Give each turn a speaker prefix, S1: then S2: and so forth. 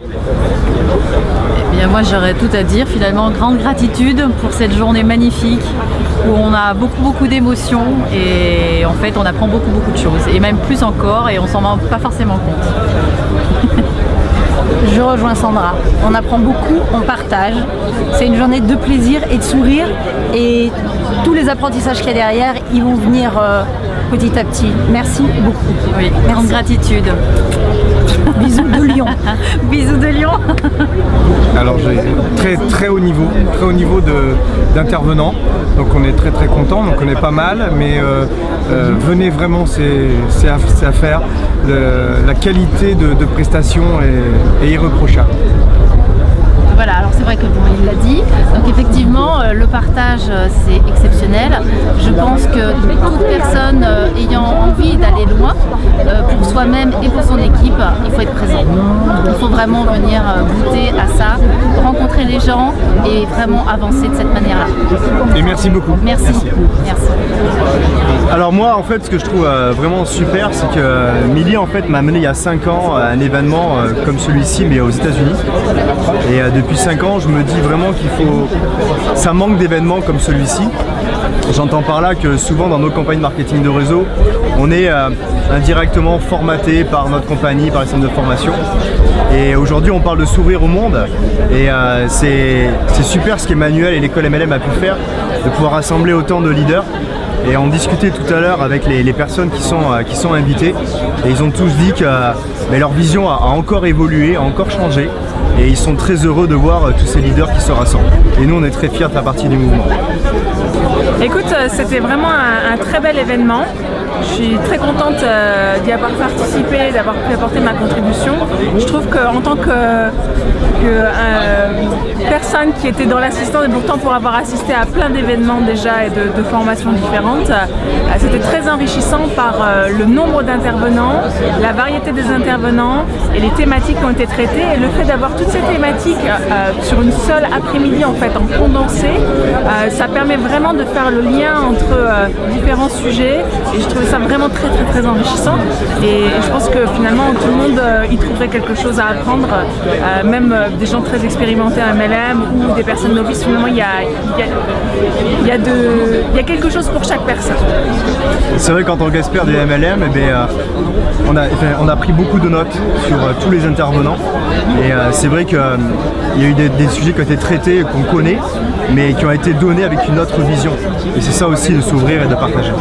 S1: Eh bien, moi j'aurais tout à dire, finalement, grande gratitude pour cette journée magnifique où on a beaucoup d'émotions et en fait on apprend beaucoup de choses et même plus encore et on s'en rend pas forcément compte.
S2: Je rejoins Sandra, on apprend beaucoup, on partage, c'est une journée de plaisir et de sourire et tous les apprentissages qu'il y a derrière, ils vont venir petit à petit. Merci beaucoup.
S1: Oui,
S2: merci.
S1: Grande gratitude.
S2: Bisous de Lyon.
S1: Bisous de Lyon.
S3: Alors j'ai très haut niveau d'intervenants, donc on est très content, donc on est pas mal, mais venez vraiment, c'est à faire. La qualité de prestation est irréprochable.
S1: Voilà, alors c'est vrai que bon, il l'a dit, donc effectivement le partage c'est exceptionnel. Je pense que toute personne ayant envie d'aller loin, pour soi-même et pour son équipe, il faut être présent. Il faut vraiment venir goûter à ça, rencontrer les gens et vraiment avancer de cette manière-là.
S3: Et merci beaucoup.
S1: Merci. Merci.
S4: Alors moi en fait ce que je trouve vraiment super c'est que Milly en fait m'a mené il y a 5 ans à un événement comme celui-ci mais aux États-Unis et depuis 5 ans je me dis vraiment ça manque d'événements comme celui-ci. J'entends par là que souvent dans nos campagnes marketing de réseau on est indirectement formaté par notre compagnie, par les centres de formation et aujourd'hui on parle de s'ouvrir au monde et c'est super ce qu'Emmanuel et l'école MLM a pu faire, de pouvoir rassembler autant de leaders. Et on discutait tout à l'heure avec les personnes qui sont invitées et ils ont tous dit que leur vision a encore évolué, a encore changé et ils sont très heureux de voir tous ces leaders qui se rassemblent. Et nous on est très fiers de faire partie du mouvement.
S5: Écoute, c'était vraiment un très bel événement. Je suis très contente d'y avoir participé, d'avoir pu apporter ma contribution. Je trouve qu'en tant que personne qui était dans l'assistance et pourtant pour avoir assisté à plein d'événements déjà et de formations différentes, c'était très enrichissant par le nombre d'intervenants, la variété des intervenants et les thématiques qui ont été traitées et le fait d'avoir toutes ces thématiques sur une seule après-midi en fait en condensé, ça permet vraiment de faire le lien entre différents sujets et je trouvais ça vraiment très enrichissant et je pense que finalement tout le monde y trouverait quelque chose à apprendre, même des gens très expérimentés en MLM ou des personnes novices. Finalement il y a quelque chose pour chaque personne.
S4: C'est vrai qu'en tant qu'expert du MLM, on a pris beaucoup de notes sur tous les intervenants et c'est vrai qu'il y a eu des sujets qui ont été traités, qu'on connaît, mais qui ont été donnés avec une autre vision. Et c'est ça aussi de s'ouvrir et de partager.